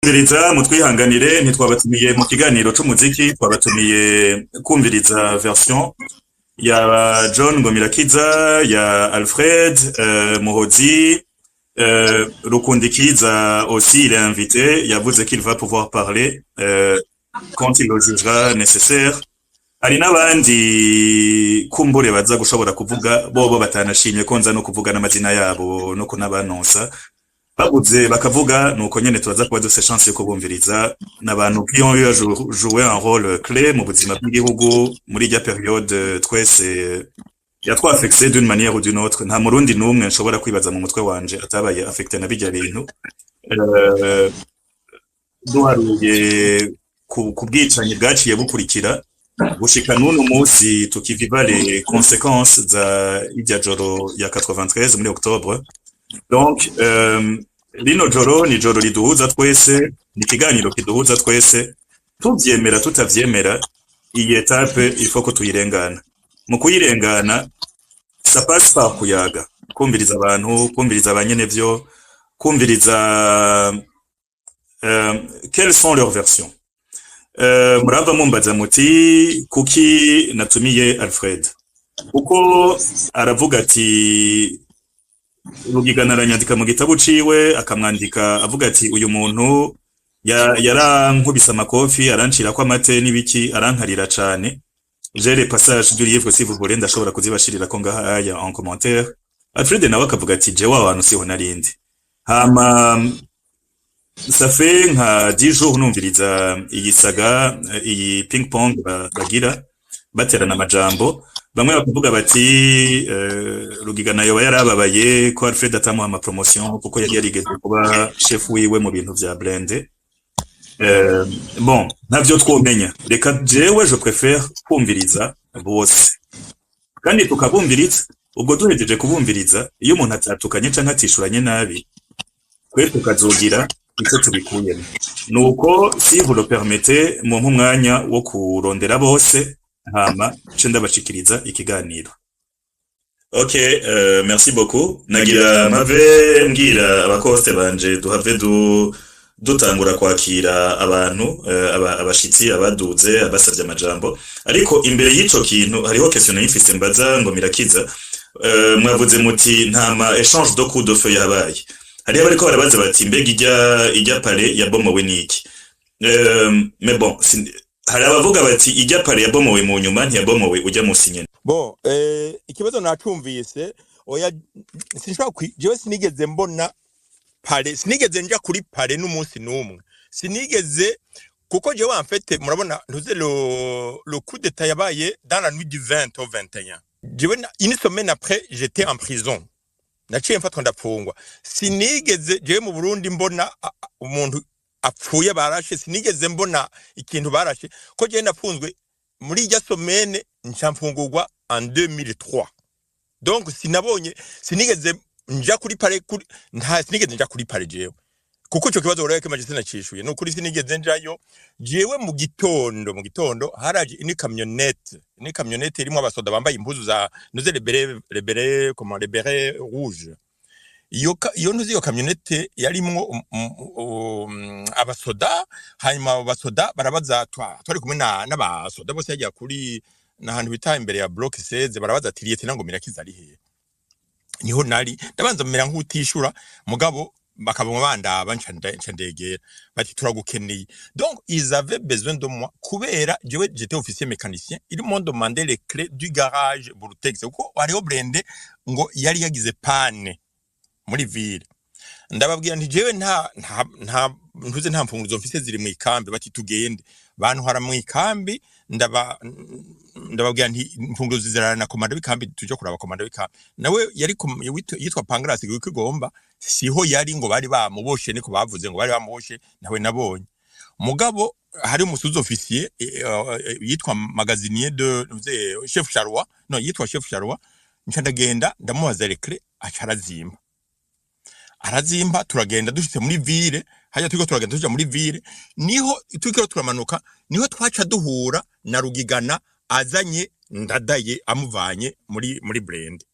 Kumviriza mutwihanganire ntitwabatumiye mu kiganiro c'umuziki twabatumiye kumviriza version ya John Ngomirakiza ya Alfred Muhozi Rukundikiza aussi il est invité yavuze qu'il va pouvoir parler quand il le jugera nécessaire hari n'abandi kumbure baza gushobora kuvuga bobo batanashimye ko nza no kuvuga n'amazina yabo no kunabanonsa babuze bakavuga nuko nyene turaza kuba dufise chance yo kubumviriza n'abantu qui ont eu à jouer un rôle clé mu buzima bw'igihugu muri ya période twese yatwafekse d'une manière ou d'une autre nta murundi numwe nshobora kwibaza mu mutwe wanje atabaye affecté na bijya bintu duharuye ku bwicanyi bwaciye bukurikira gushika n'uno munsi tukiviva les conséquences za irya joro ya 93 muri octobre. Donc lino joro ni joro riduhuza twese ni kiganiro kiduhuza twese tuvyemera tutavyemera iyi etape il faut ko tuyirengana mu kuyirengana ça passe par kuyaga kumviriza abantu kumviriza abanyenevyo kumviriza quelles sont leurs versions murava mumbaza muti kuki natumiye Alfred uko aravuga ati Rugigana aranyandika mu gitabo ciwe akamwandika avuga ati uyu muntu yarankubise amakofi arancira ko amate n'ibiki arankarira cane j'ai les passages du livre si vous voulez ndashobora kuzibashirira ko ngaha en commentaire Alfred nawe akavuga ati je wa bantu siho narindi hama ça fait nka 10 jours numviriza iyi saga iyi ping pong bagira baterana amajambo bamwe bakavuga bati Rugigana yoba yarababaye ko Alfred atamuha ama promotion kuko yari yarigeze kuba chef wiwe mu bintu vya blende bon ntavyo twomenya reka jewe je préfère kumviriza bose kandi tukabumviriza ubwo duhejeje kubumviriza iyo umuntu atatukanye canke atishuranye nabi twe tukazogira icyo tubikuyemo nuko si vous le permettez mu mwanya wo kurondera bose hama cyo ndabashikiriza ikiganiro. Ok, merci beaucoup. Nagira mave mbwira abakoste banje duhave dutangura kwakira abantu abashitsi abaduze abasavye amajambo ariko imbere y'ico kintu hariho question yifise mbaza Ngomirakiza mwavuze muti ntama échange de coups de feu yabaye hariho bariko barabaza bati mbega ijya pale yabomowe niki mais bon hari abavuga bati ijya pale yabomowe mu nyuma ntiyabomowe ujya musi nyene. Bon ikibazo nacumvise oya sinshobora jewe sinigeze mbona pale sinigeze nja kuri pale n'umunsi numwe sinigeze kuko jewe en fait murabona ntuze le coup d'état yabaye dans la nuit du 20 au 21 jewe une semaine après j'étais en prison naciye mfatwa ndapfungwa sinigeze jewe mu Burundi mbona umuntu apfuye barashe sinigeze mbona ikintu barashe ko je nafunzwe muri irya somene ncamfungurwa en 2003 donc sinigeze nja kuri pare nta sinigeze nja kuri pare jewe kuko cyo kibazo ureke maje sinacishuye no kuri sinigeze njayo jewe mu gitondo haraje ni camionnette irimo abasoda bambaye impuzu za noze les bérets comment les bérets rouges iyo ntuzi iyo camionnette yarimwo abasoda hanyuma abasoda barabaza twari kumwe n'abasoda bose yagiye kuri nahantu bita imbere ya block 16 barabaza ati Lieutenant Ngomirakiza ari he niho nari ndabanza mera nk'utishura mugabo bakabonwa bandaba ncandegera bati turagukeneye donc ils avaient besoin de moi kubera jewe j'étais officier mécanicien ils m'ont demandé les clés du garage Brutex kuko hariho blende ngo yari yagize panne muri ville ndababwira nti jewe ntuze nta mfunguzo mfise ziri mu ikambi bati tugende bantu hara mu ikambi ndababwira nti mfunguzo zizirana na komanda w'ikambi tuje kuraba komanda w'ikambi nawe yari yitwa Pangras Gwikigomba siho yari ngo bari bamuboshe niko bavuze ngo bari bamuboshe nawe nabonye mugabo hari umusuzi officier yitwa magasinier de chef Charwa no yitwa chef Charwa ncandagenda ndamubaza recre arazimba turagenda dushitse muri ville hajya turagenda tuja muri ville niho turiko turamanuka niho twaca duhura na Rugigana azanye ndadaye amuvanye muri blend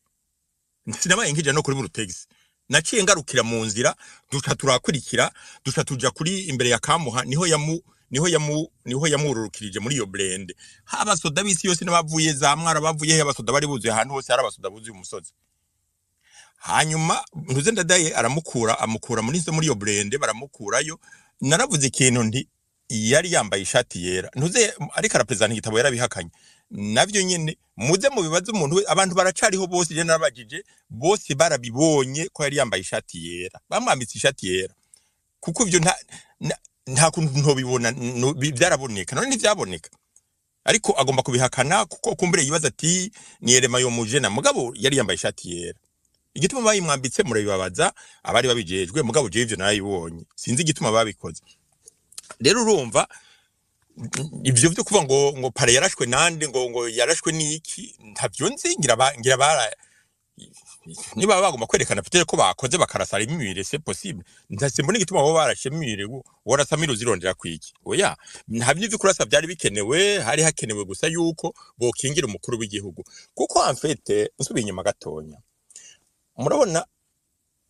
sinabaye nkije no kuri Brutex naciye ngarukira mu nzira duca turakurikira duca tuja kuri imbere ya Kamuha niho yamururukirije muri iyo blende abasoda bisi yose n'abavuye za Mwara bavuye he abasoda bari buzuye ahantu hose hari abasoda buzuye umusozi hanyuma ntuze ndadaye amukura muri iyo blende baramukurayo naravuze ikintu ndi yari yambaye ishati yera ntuze ariko arapresenta igitabo yarabihakanye navyo nyene muze mu bibazo umuntu abantu baracariho bose je narabajije bose barabibonye ko yari yambaye ishati yera bamwambitse ishati yera kuko ivyo nta kuntu ntobibona byaraboneka none ntivyaboneka ariko agomba kubihakana kuko kumbere yibaza ati ni Elema yo mujena mugabo yari yambaye ishati yera igituma bayimwambitse murabibabaza abari babijejwe mugabo je ivyo narayibonye sinzi igituma babikoze rero urumva ivyo byo kuva ngo pare yarashwe nande ngo yarashwe niki ntavyo nzi ngira bara niba bagomba kwerekana peut ko bakoze bakarasara imibire c'est possible ndasimbona igituma bo barashemire warasamira uzirondera kwiki oya ntabyo ivyo kurasa byari bikenewe hari hakenewe gusa yuko bokingira umukuru w'igihugu kuko en fait nsubiye inyuma gatonya murabona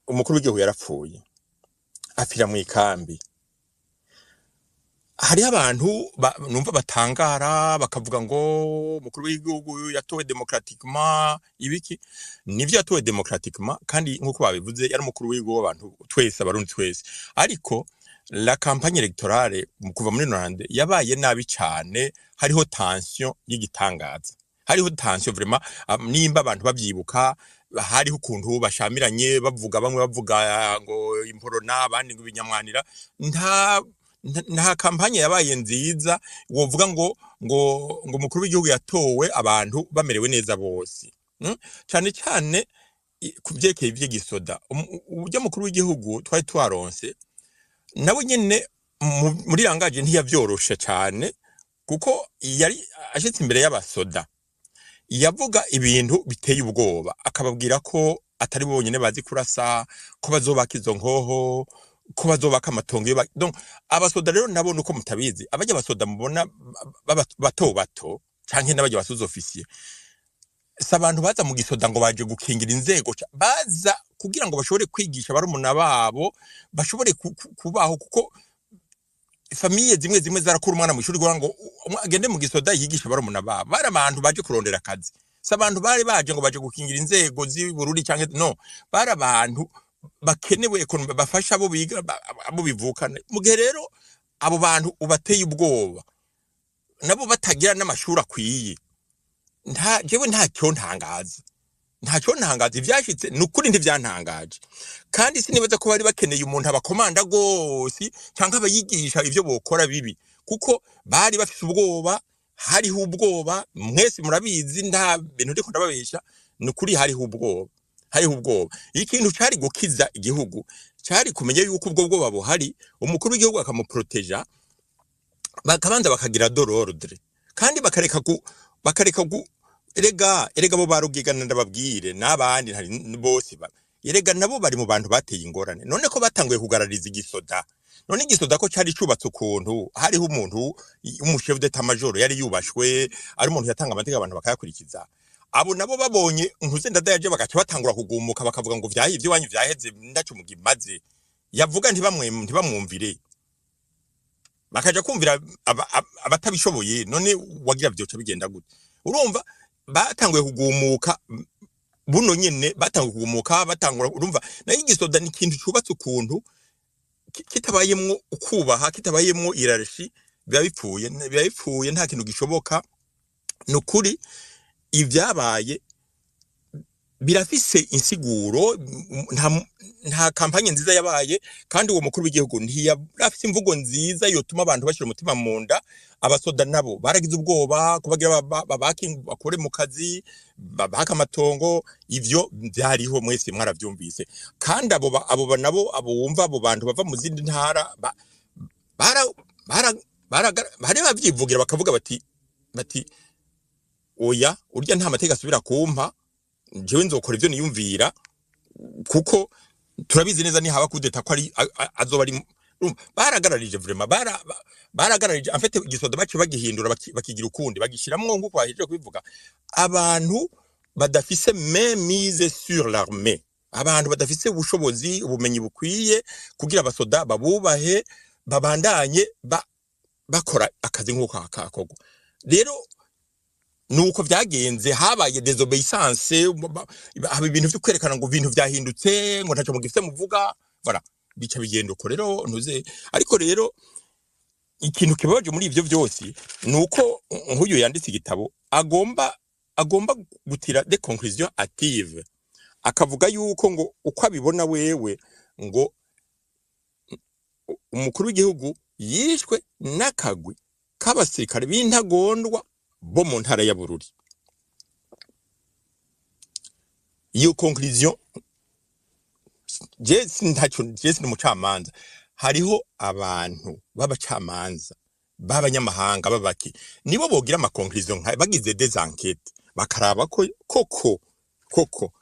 umukuru w'igihugu yarapfuye afira mu ikambi hari abantu numva batangara bakavuga ngo umukuru w'igihugu yatowe democratiquement ibiki nivyo yatowe democratiquement kandi nkuko babivuze yari umukuru w'igihugu w'abantu twese abarundi twese ariko la campagne électorale kuva muri Norande yabaye nabi cyane hariho tension y'igitangaza hariho tension vraiment nimba abantu babyibuka hariho ukuntu bashamiranye bavuga bamwe bavuga ngo imporo n'abandi ngo binyamwanira nta kampanye yabaye nziza wovuga ngo umukuru w'igihugu yatowe abantu bamerewe neza bose cyane cyane kubyekeye ivy'igisoda ujya mukuru w'igihugu twari twaronse nabo nyene muri rangaje ntiyavyorosha cyane kuko yari ashitse imbere y'abasoda yavuga ibintu biteye ubwoba akababwira ko atari bonyene bazi kurasa ko bazobaka izo nkoho ko bazobaka amatongo donc abasoda rero nabo nuko mutabizi abajya abasoda mubona bato canke n'abajya basuza officier sabantu baza mu gisoda ngo baje gukingira inzego baza kugira ngo bashobore kwigisha barumuna babo bashobore kubaho kuko famille zimwe zarakura umwana mu ishuri ngo agende mu gisoda yigisha barumuna babo bari abantu baje kurondera akazi sabantu bari baje ngo baje gukingira inzego z'Uburundi canke no bari abantu bakenewe bafasha abo biga abo bivukana mugihe rero abo bantu ubateye ubwoba nabo batagira n'amashuri akwiye jewe ntacyo ntangaza ivyashitse nukuri ntivyantangaje kandi sinibaza ko bari bakeneye umuntu abakomanda gose canke abayigisha ivyo bokora bibi kuko bari bafise ubwoba hariho ubwoba mwese murabizi nta bintu ndiko ndababesha nukuri hariho ubwoba ikintu cari gukiza igihugu cari kumenya yuko ubwo bwoba buhari umukuru w'igihugu akamuproteja bakabanza bakagira dorordre kandi bakareka erega bo barugigana ndababwire n'abandi bose erega nabo bari mu bantu bateye ingorane none ko batanguye kugarariza igisoda none igisoda ko cari cubatse ukuntu hariho umuntu umuchef d'état major yari yubashwe ari umuntu yatanga amategeko abantu bakayakurikiza abo nabo babonye nkuze ndadayaje bagaca batangura kugumuka bakavuga ngo vyahi ivyo wanyu vyaheze ndacu mugimaze yavuga ntibamwumvire bakaja kumvira abatabishoboye none wagira vyoca bigenda gute urumva batanguye kugumuka buno nyene batanguye kugumuka batangura urumva nayo igisoda ni ikintu cubatse ukuntu kitabayemwo ukubaha kitabayemwo irarshi biba bipfuye nta kintu gishoboka nukuri ivyabaye birafise insiguro nta kampanye nziza yabaye kandi uwo mukuru w'igihugu ntiyafise imvugo nziza yotuma abantu bashira umutima mu nda abasoda nabo baragize ubwoba kubagira bakore mu kazi babaka amatongo ivyo byariho mwese mwaravyumvise kandi abo nabo wumva abo bantu bava mu zindi ntara bari bavyivugira bakavuga bati oya urya nta mateka asubira kumpa jewe nzokora ivyo niyumvira kuko turabizi neza ni haba kudeta ko ari azoba ari baragararije vraiment baragararije en fait igisoda bacu bagihindura bakigira ukundi bagishiramwo nkuko bahejeje kubivuga abantu badafise même mise sur l'armée abantu badafise ubushobozi ubumenyi bukwiye kugira abasoda babubahe babandanye bakora akazi nk'uko akakorwa rero nuko vyagenze habaye désobéissance haba ibintu byo kwerekana ngo ibintu vyahindutse ngo ntaco mugifite muvuga voilà bica bigenda uko rero ntuze ariko rero ikintu kibabaje muri ivyo vyose nuko nk'uyu yanditse igitabo agomba gutira des conclusions actives akavuga yuko ngo uko abibona wewe ngo umukuru w'igihugu yishwe n'akagwi k'abasirikare b'intagondwa bo mu ntara ya Bururi iyo conclusion je n'umucamanza hariho abantu b'abacamanza b'abanyamahanga babaki nibo bogira ama conclusion bagize des enquêtes bakaraba ko koko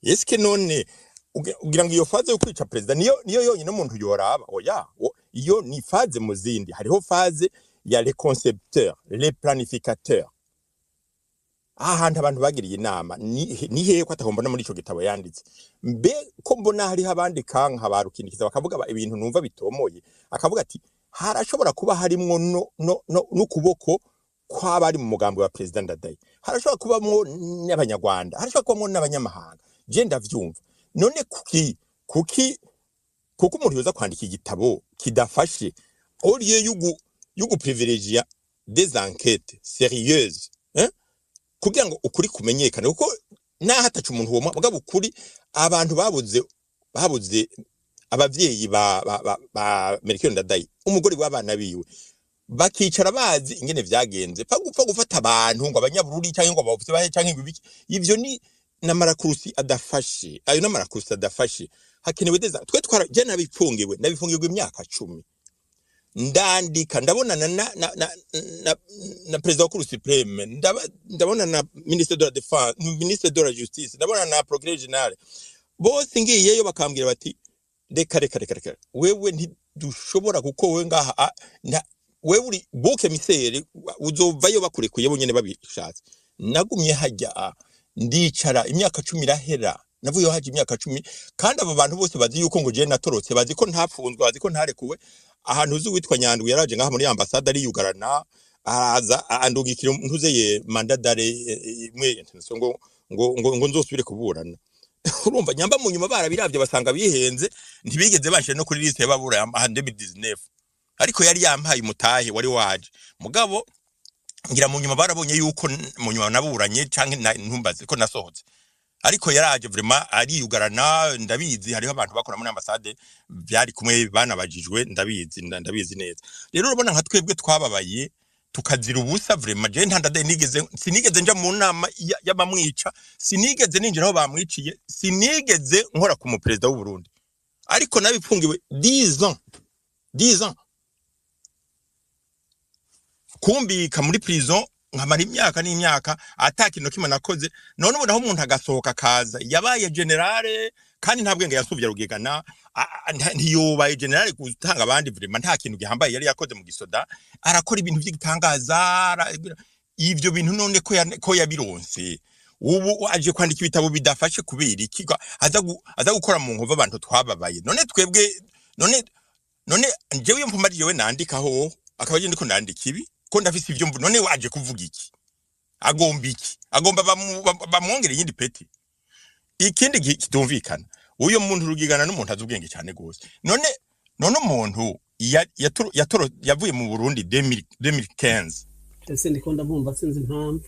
eske none ugira ngo iyo phase yo kwica president niyo yonyine umuntu yoraba oya iyo ni phase muzindi hariho phase ya les concepteurs les planificateurs ahantu abantu bagiriye inama ni hehe ko atahombana muri ico gitabo yanditse mbe ko mbona hari abandi kanka barukindikiza bakavuga ibintu numva bitomoye akavuga ati harashobora kuba harimwo no kuboko kw'abari mu mugambo wa president Ndadaye harashobora kubamwo n'abanyarwanda harashobora kubamwo n'abanyamahanga je ndavyumva none kuko umuntu yoza kwandika igitabo kidafashe au lieu yugu privilégier des enquêtes sérieuses kugira ngo ukuri kumenyekane kuko nahataca umuntu wo mugabo ukuri abantu babuze abavyeyi ba Melchior Ndadaye umugore w'abana biwe bakicara bazi ingene vyagenze pfa gufata abantu ngo abanyabururi cyangwa ngo abafite bahe cyangwa ibiki ivyo ni namarakurusi adafashe ayo namarakurusi adafashe hakenewe deza twe je nabifungiwe imyaka 10 ndandika ndabona na president wa Cour supreme ndabona na ministre de la défense ministre de la justice ndabona na procureur général bose ngiyeyo bakambwira bati reka wewe ntidushobora kuko we ngaha wewe uri boke misere uzovayo bakurekuye bonyene babishatse nagumye hajya ndicara imyaka 10 irahera navuye haje imyaka 10 kandi abo bantu bose bazi yuko ngo je natorotse bazi ko ntapfunzwe bazi ko ntarekuwe ahantu uzi witwa Nyandwi yaraje ngaha muri ambassade ari yugarana araza andugikira ntuzeye mandadare imwe ngo nzosubire kuburana urumva nyamba mu nyuma barabiravye basanga bihenze ntibigeze bashe no kuri liste y'ababura 2019 ariko yari yampaye umutahe wari waje mugabo ngira mu nyuma barabonye yuko mu nyuma naburanye canke ntumbaze ko nasohotse ariko yaraje vraiment ari yugarana ndabizi hariho abantu bakora muri ambassade byari kumwe banabajijwe ndabizi neza rero urabona nka twebwe twababaye tukazira ubusa vraiment je Ndadaye sinigeze nja mu nama y'abamwica sinigeze ninjira aho bamwiciye sinigeze nkora ku mu president w'u Burundi ariko nabipfungiwe 10 ans kumbika muri prison nkamara imyaka n'imyaka atakintu kimwe nakoze none ubu naho umuntu agasohoka kaza yabaye generale kandi nta bwenge yasubye rugegana ntiyobaye generale gutanga abandi vraiment nta kintu gihambaye yari yakoze mu gisoda arakora ibintu by'igitangaza ivyo bintu none ko yabironse ubu aje kwandika ibitabo bidafashe kubera iki aza gukora mu nkova abantu twababaye none twebwe none jewe mpuma riwe nandikaho akabaje ndiko nandika ibi ko ndafise ivyo none waje kuvuga iki agomba bamwongere yindi peti ikindi kitumvikana uyo muntu rugigana n'umuntu azubwenge cyane gose none umuntu yavuye mu Burundi 2015 ese ndiko ndabumva sinzi impamvu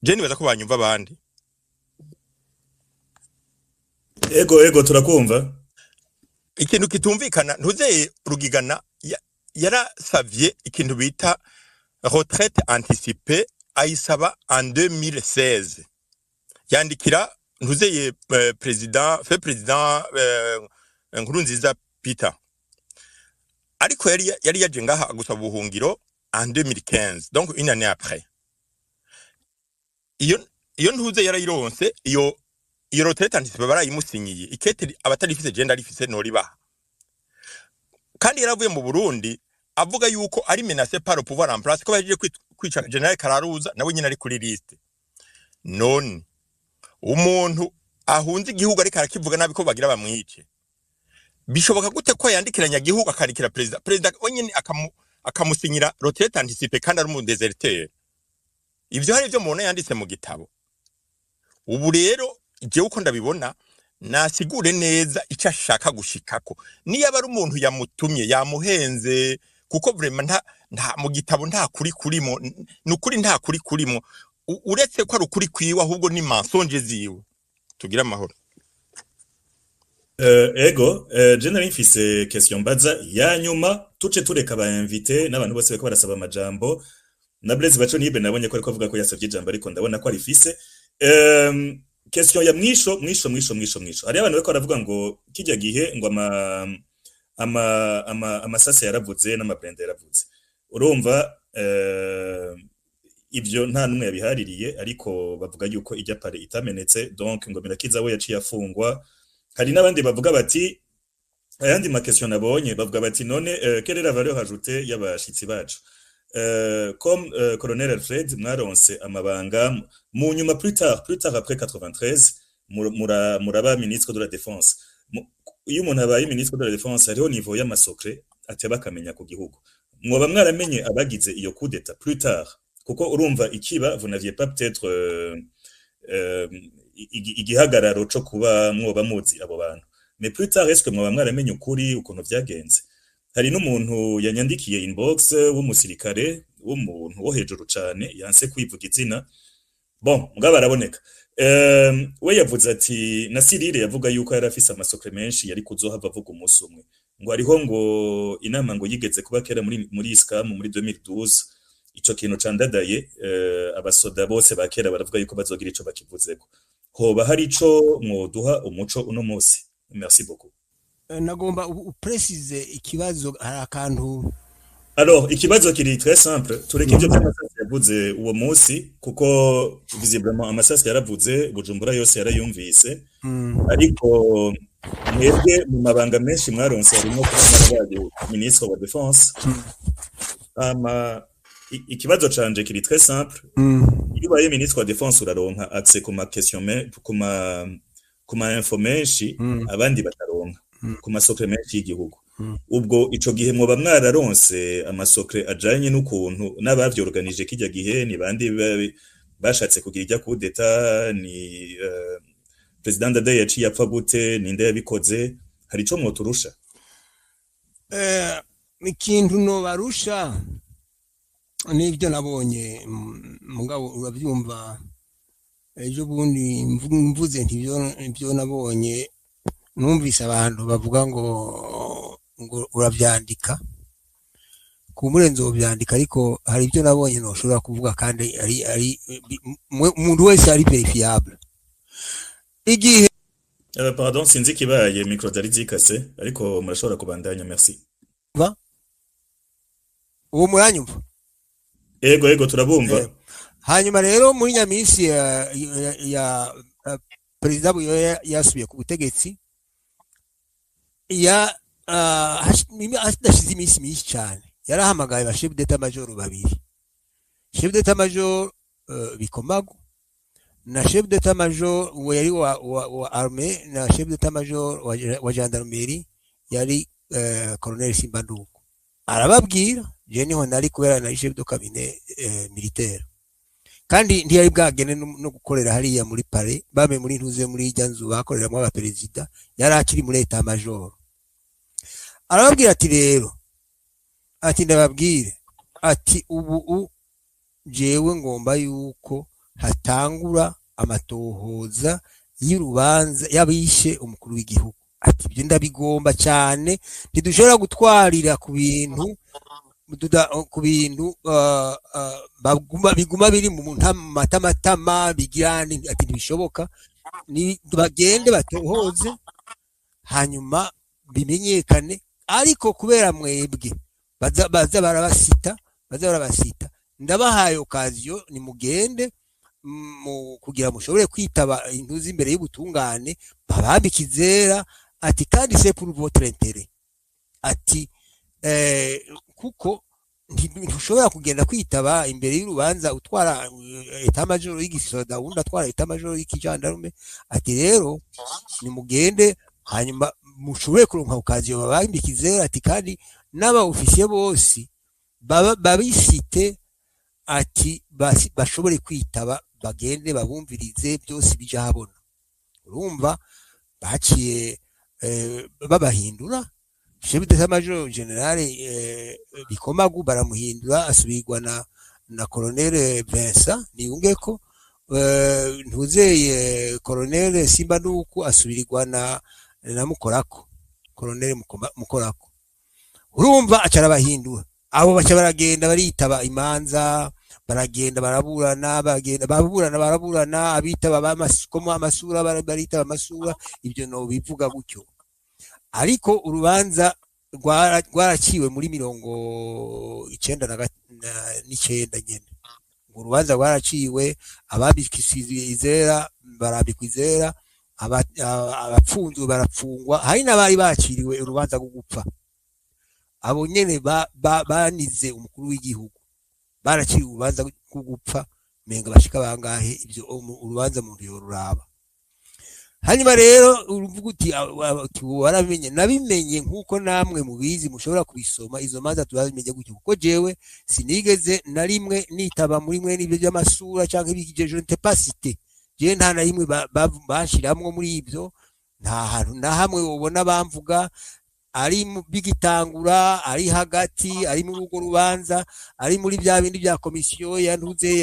je nibaza ko banyumva abandi ego turakumva ikintu kitumvikana ntuzeye rugigana yarasavye ikintu bita retraite anticipée ayisaba en 2016 yandikira ntuzeye president Nkurunziza Peter ariko yari yaje ngaha gusaba ubuhungiro en 2015 donc une année après iyo ntuze yarayironse iyo retraite anticipée barayimusinyiye ikete abatarifise genda rifise no ribaha kandi yaravuye mu Burundi avuga yuko ari menacé par le pouvoir en place ko baje kwica General Kararuza nawe nyine ari kuri liste none umuntu ahunze igihugu ariko arakivuga nabi ko bagira bamwice bishoboka gute ko yandikiranya igihugu akarikira president wenyine akamusinyira retraite anticipée kandi ari mu déserteur ivyo hari byo mubona yanditse mu gitabo ubu rero jewe uko ndabibona nasigure neza icyo ashaka gushikako niyo aba ari umuntu yamutumye yamuhenze kuko vraiment nta mu gitabo nta kuri kurimo nukuri nta kuri kurimo uretse ko ari ukuri kwiwe ahubwo ni mensonge ziwe tugira amahoro ego je nari mfise question mbaza ya nyuma tuce tureka ba invité n'abantu bose bako barasaba amajambo na Blaise Baco nibe nabonye ko ariko avuga ko yasabye ijambo ariko ndabona ko ari fise question ya mwisho hari abantu bako baravuga ngo kijya gihe ngo amasase yaravuze n'amabrende yaravuze urumva ibyo nta numwe yabihaririye ariko bavuga yuko ijya pare itamenetse donc ngo Mirakiza we yaciye afungwa hari n'abandi bavuga bati ayandi ma question nabonye bavuga bati none quelle est la valeur ajoutée y'abashitsi bacu comme colonel Alfred mwaronse amabanga mu nyuma plus tard après 93 muraba ministre de la défense iyo umuntu abaye ministre de la défense hariho niveau y'amasokre ateba kamenya ku gihugu mwoba mwaramenye abagize iyo coup d'état plus tard kuko urumva ikiba vous n'aviez pas peut-être igihagararo cyo kuba mwoba muzi abo bantu mais plus tard est-ce que mwoba mwaramenye ukuri ukuntu vyagenze hari n'umuntu yanyandikiye inbox w'umusirikare w'umuntu wo hejuru cyane yanse kwivuga izina bon mugaba araboneka we yavuze ati na Cyril yavuga yuko yari afise amasokre menshi yari kuzohava avuga umunsi umwe ngo ariho ngo inama ngo yigeze kuba kera muri ISCAM muri 2012 ico kintu candadaye abasoda bose bakera baravuga yuko bazogira ico bakivuzeko hoba hari ico mwoduha umuco uno munsi merci beaucoup nagomba uprecise ikibazo hari akantu alors ikibazo kiri très simple tureke ivyo by'amasasi yavuze uwo munsi kuko visiblement amasasi yaravuze Bujumbura yose yarayumvise ariko mwebwe mu mabanga menshi mwaronse harimo kuba ministre wa défense ikibazo canje kiri très simple iyo baye ministre wa défense uraronka accès kuma question kuma info menshi abandi bataronka kuma sokre menshi y'igihugu ubwo ico gihe mwoba mwararonse amasokre ajanye n'ukuntu n'abavyorganije kijya gihe ni bandi bashatse kugira ijya coup d'état ni president Dadaye yaciye apfa gute ninde yabikoze hari ico mwoturusha ikintu no barusha nibyo nabonye mugabo urabyumva ejo bundi mvuze ntibyo nabonye numvise abantu bavuga ngo urabyandika kumurenzo byandika ariko hari ibyo nabonye no ushobora kuvuga kandi ari umuntu wese ari verifiable igihe pardon sinzi kibaye micro dari zikase ariko murashobora kubandanya merci uwo muranyumva ego turabumva hanyuma rero muri nyamisi ya perezida buyo yasubiye ku butegetsi ya hashize iminsi myinshi cyane yarahamagaye ba chef d'état major babiri chef d'état major Bikomagu na chef d'état major yari wa armée na chef d'état major wa gendarmerie yari colonel Simbandugu arababwira je niho nari kubera na chef de cabinet militaire kandi ntiyari bwagene no gukorera hariya muri pare bame muri ntuze muri janzu bakoreramo aba perezida yari akiri muri état major arababwira ati rero ati ndababwire ati ubu jewe ngomba yuko hatangura amatohoza y'urubanza yabishe umukuru w'igihugu ati byo ndabigomba cyane ntidushobora gutwarira ku bintu biguma biri mu matamatama bigirane ati ntibishoboka ni bagende batohoze hanyuma bimenyekane ariko kubera mwebwe baza barabasita ndabahaye okaziyo ni mugende kugira mushobore kwitaba intuzi imbere y'ubutungane babambika izera ati kandi c'est pour votre intérêt ati kuko ntushobora kugenda kwitaba imbere y'urubanza utwara etat major y'igisoda wundi atwara etat major y'ikijandarume ati rero nimugende hanyuma mushobore kuronka ukaziyo babambikize ati kandi n'aba ofisiye bose babisite ati bashobore kwitaba bagende babumvirize byose bija habona urumva baciye babahindura chef d'état major general Bikomagu baramuhindura asubirwa na colonel Vincent Niyungeko ntuzeye colonel Simba Nduku asubirwa na Mukorako colonel Mukorako urumva acara bahindura abo baca baragenda baritaba imanza baragenda baraburana abitaba bamasukomo amasura baritaba amasura ibyo no bivuga gutyo ariko urubanza rwaraciwe muri 1999 nyene urubanza rwaraciwe ababikisize izera barabikwizera abapfunzwe barapfungwa hari nabari baciriwe urubanza rwo gupfa abo nyene banize umukuru w'igihugu baraciriwe urubanza rwo gupfa menga bashika bangahe ibyo urubanza mu ntiyo ruraba hanyuma rero uruvuga uti waramenye nabimenye nkuko namwe mubizi mushobora kubisoma izo manza turabimenye gutyo kuko jewe sinigeze na rimwe nitaba muri mwe n'ibyo by'amasura canke bikije je n'étais pas cité je nta na rimwe bashiramwe muri ibyo nta hantu na hamwe ubona bamvuga ari bigitangura ari hagati ari mu rugo rubanza ari muri bya bindi bya komisiyo ya ntuze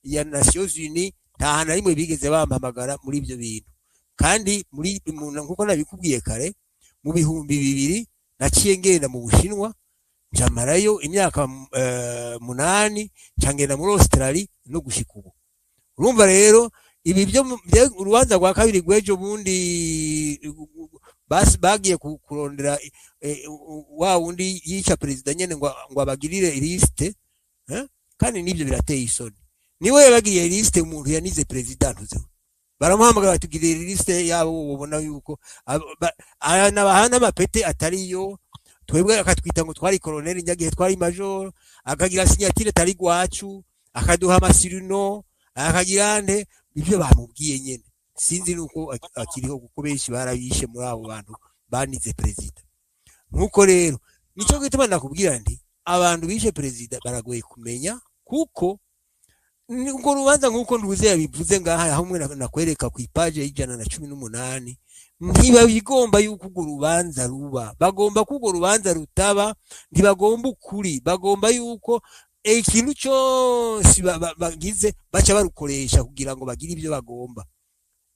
ya Nations Unies nta hantu rimwe bigeze bampamagara muri ibyo bintu kandi muri nkuko nabikubwiye kare mu bihumbi 2000 naciye ngenda mu Bushinwa njamarayo imyaka 8 cyangenda muri Australia no gushika ubu urumva rero ibi byo urubanza rwa kabiri gwejo bundi bagiye kurondera wa wundi yica president nyene ngo abagirire liste kandi nibyo birateye isoni niwe yabagiriye liste umuntu yanize president uze baramuhamagara batugirira liste yabo ubona yuko n'abahana amapete atariyo twebwe akatwita ngo twari colonel nyagihe twari major akagira signature tari gwacu akaduha amasirino akagira nde ibyo bamubwiye nyene sinzi nuko akiriho kuko benshi barabishe muri abo bantu banize president nkuko rero nico gituma nakubwira ndi abantu bishe president baragoye kumenya kuko ngo rubanza nkuko nduze yabivuze ngaha hamwe nakwereka ku page y'ijana na 18 ntiba bigomba yuko ugo rubanza ruba bagomba kugo rubanza rutaba ntibagomba ukuri bagomba yuko ikintu cyose bagize baca barukoresha kugira ngo bagire ibyo bagomba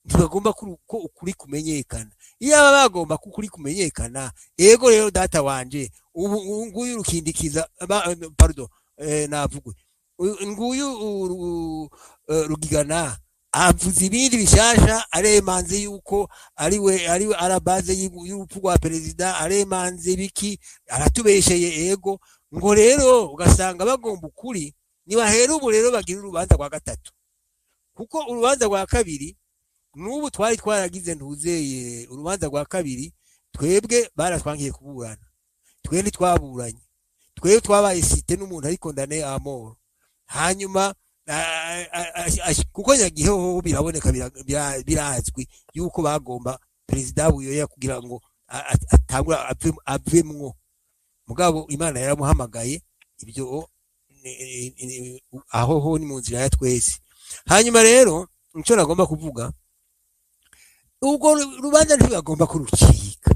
ntibagomba ko ukuri kumenyekana iyo bagomba ko ukuri kumenyekana yego rero data wanje ubu nguyu rukindikiza pardon navugwe nguyu rugigana avuze ibindi bishasha aremanze yuko ariwe arabaze y'urupfu rwa president aremanze biki aratubesheye ego ngo rero ugasanga bagomba ukuri niba hero ubu rero bagira urubanza rwa gatatu kuko urubanza rwa kabiri nubu twari twaragize ntuzeye urubanza rwa kabiri twebwe baratwangiye kuburana twende twaburanye twebwe twabaye site n'umuntu ari condamné à mort hanyuma kuko nyagiheho biraboneka birazwi yuko bagomba president buyoya kugira ngo atangura avemwo mugabo Imana yaramuhamagaye ibyo aho ho ni mu nzira ya twese hanyuma rero nicyo nagomba kuvuga ubwo rubanza ntibagomba kurucika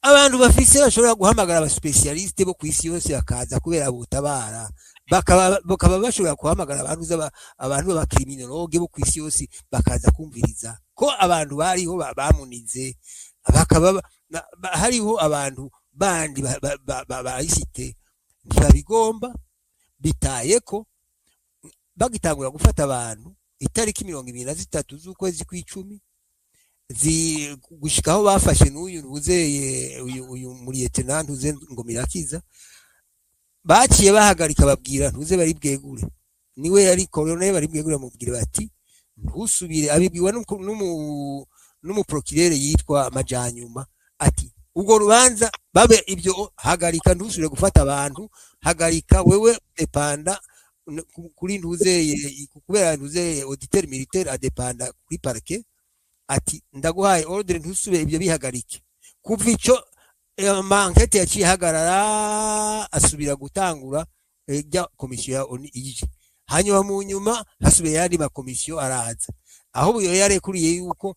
abantu bafise bashobora guhamagara aba specialiste bo kwisi yose bakaza kubera butabara bakaba bashobora guhamagara abantu b'abakriminologe bo kwisi yose bakaza kumviriza ko abantu bariho bamunize bakaba hariho abantu bandi baisite ntibabigomba bitaye ko bagitangura gufata abantu itariki 23 z'ukwezi kw'icumi gushikaho bafashe n'uyu nuzeye uyu muri lieutenant uze ngo Mirakiza baciye bahagarika babwira ntuze bari bwegure niwe yari colonel bari bwegure mubwire bati ntusubire abibwiwa n'umu procureur yitwa Majanyuma ati ubwo rubanza babe ibyo hagarika ntusubire gufata abantu hagarika wewe depanda kuri ntuzeye kubera ntuzeye auditeur militaire adepanda kuri parquet ati ndaguhaye ordre ntusubire ibyo bihagarike kuva ico mankete yaciye hagarara asubira gutangura ejya komisiyo ya ONU ije hanyuma mu nyuma hasubiye yandi ma komisiyo araza aho buyo yarekuriye yuko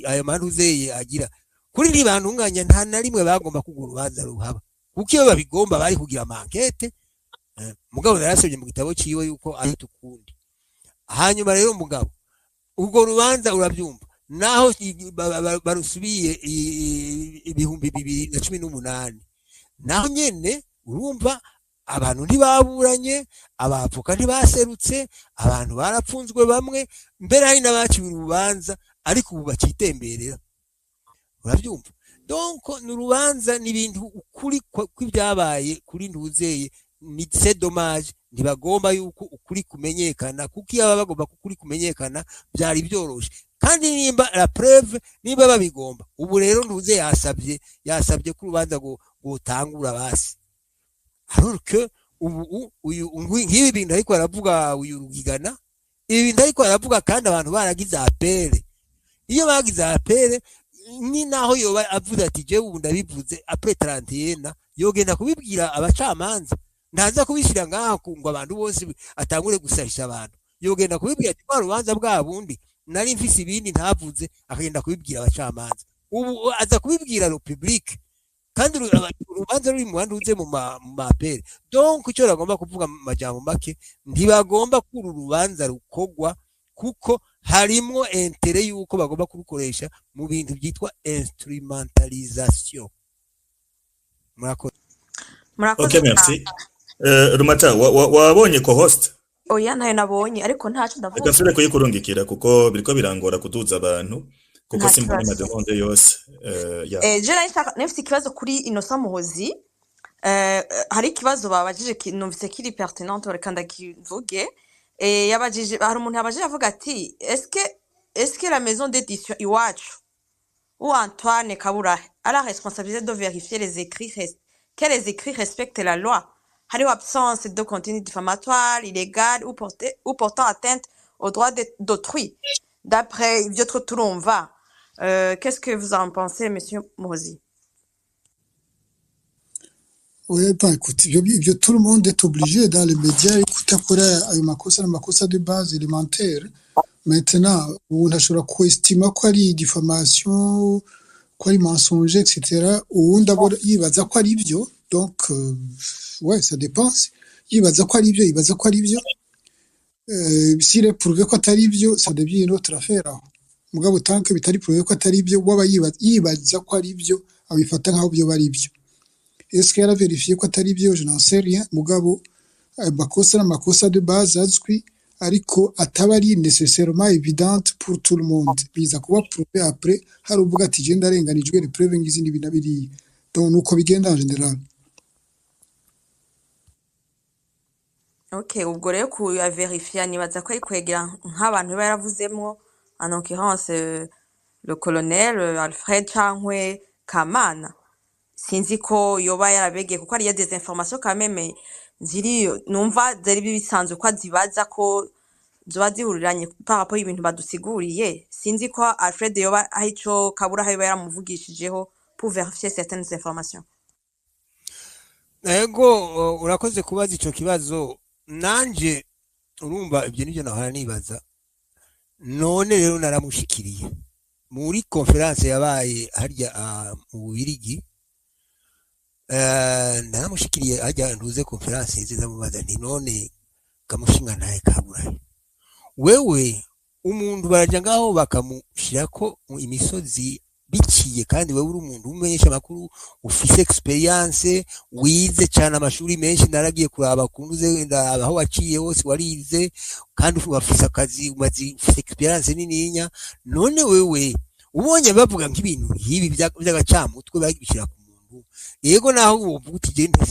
ayo manuzeye agira kuri ri bantunganya nta na rimwe bagomba kugura urubanza ruhaba kuko iyo babigomba bari kugira mankete mugabo yarasabye mu gitabo ciwe yuko ari tukundi hanyuma rero mugabo ubwo rubanza urabyumva naho barusubiye 2018 naho nyene urumva abantu ntibaburanye abapfuka ntibaserutse abantu barapfunzwe bamwe mbere hari n'abaciwe urubanza ariko ubu bacitemberera urabyumva donc n'urubanza n'ibintu ukuri kw'ibyabaye kuri ntuzeye ni c'est dommage ntibagomba yuko ukuri kumenyekana kuko iyo bagomba ukuri kumenyekana byari byoroshe kandi nimba la preuve nimba babigomba ubu rero ntuze yasabye ko urubanza gutangura basi alors que uyu ngibi bintu ariko aravuga uyu rugigana ibi bintu ariko aravuga kandi abantu baragize apere iyo bagize apere ni naho yoba avuze ati je ubu ndabivuze après 31 yogenda kubibwira abacamanza ntaza kubishira ngaho ngo abantu bose atangure gusahisha abantu yogenda kubibwira ati kwa rubanza bwa bundi nari mfise ibindi ntavuze akagenda kubibwira abacamanza ubu aza kubibwira le public kandi urubanza ruri mu handuze mu mapere donc icyo ragomba kuvuga mu majambo make ntibagomba kuri urubanza rukogwa kuko harimo intérêt yuko bagomba kurukoresha mu bintu byitwa instrumentalisation murakoze okay merci Rumata wabonye ko host oya ntayo nabonye ariko ntacyo ndavuga gasubire kuyikurungikira kuko biriko birangora kuduza abantu kuko simba ni demande yose je nifite ikibazo kuri Innocent Muhozi hari ikibazo babajije numvise kiri pertinent reka ndakivuge yabajije hari umuntu yabajije avuga ati est-ce que la maison d'édition Iwacu ou Antoine Kabura a la responsabilité de vérifier que les écrits respectent la loi hariho absence de contenu diffamatoire illégal ou portant atteinte aux droits d'autrui d'après ibyo turumva qu'est-ce que vous en pensez monsieur Muhozi? Oui, bah écoute, tout le monde est obligé dans les médias écouter ayo makosa de base élémentaire. Maintenant, on ashobora kuestima ko ari diffamation, ko ari mensonge, etc. Uwundi abora yibaza ko ari byo. Donc, ouais, ça dépend. Yibaza ko ari byo. S'il est prouvé ko atari byo, ça devient une autre affaire. Mugabo tant que bitari prouvé ko atari byo, waba yibaza ko ari byo, abifata nkaho byo bari byo. Est-ce qu'elle a vérifié ko atari byo? Je n'en sais rien. Mugabo makosa de base azwi ariko atabari nécessairement évidente pour tout le monde. Biza kuba prouvé après hari uvuga ati je ndarenganijwe les preuves ngizindi binabiri. Donc nuko bigenda en général. OK, ubwo rero ku ya verifier nibaza ko ari kwegera nk'abantu baravuzemo en l'occurrence le colonel Alfred Chankwe Kamana. Sinzi ko yoba yarabegeye kuko ari ya des informations quand même ziri numva zari bisanzwe ko zibaza ko zoba zihuriranye par rapport y'ibintu badusiguriye sinzi ko Alfred yoba ahico Kabura hayo yaramuvugishijeho pour vérifier certaines informations. Ego urakoze kubaza ico kibazo nanje urumva ibyo nivyo nahora nibaza none rero naramushikiriye muri conference yabaye harya mu Bubiligi naramushikiriye ajya ntuze conference ziza mubaza nti none kamushinga ntaye Kabura wewe umuntu baraja ngaho bakamushirako imisozi biciye kandi wewe uri umuntu umenyesha makuru ufise experience wize cyane amashuri menshi naragiye kuraba kunduze ndabaho waciye hose warize kandi ufise akazi umazi experience nininya none wewe ubonye bavuga nk'ibintu hibi by'agacamutwe bagishira yego naho uvuga uti genda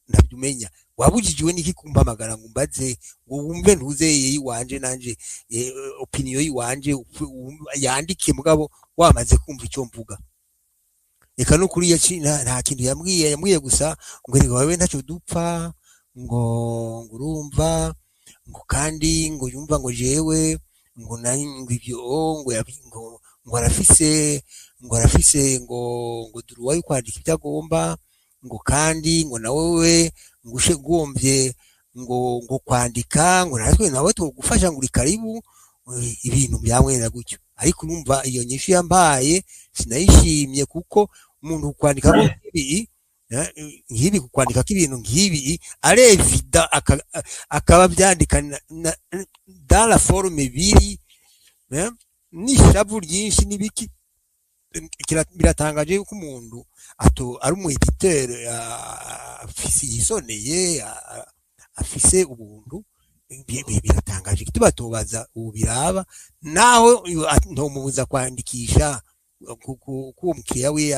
ntabyumenya wabujijiwe niki kumpamagara ngo mbaze ngo wumve ntuzeye yiwanje nanje opinion yiwanje yandike mugabo wamaze kumva icyo mvuga eka no kuri nta kintu yambwiye gusa ngo ni wawe ntacyo dupfa ngo urumva ngo kandi ngo yumva ngo jewe ngo nani ngo ibyo ngo arafise ngo duruwaye kwandika ibyo agomba ngo kandi ngo nawe ngo ushe gombye ngo kwandika ngo natwe nawe tugufasha ngo uri karibu ibintu byamwera gutyo ariko numva iyo nyishu yambaye sinayishimye kuko umuntu kwandika ko ngibi kwandika ko ibintu ngibi arevida akaba byandika dans la forme biri n'ishavu ryinshi n'ibiki biratangaje yuko umuntu ari umu editeur afise yisoneye afise ubuntu biratangaje tubaza ubu biraba naho ntomubuza kwandikisha ku mukiriya we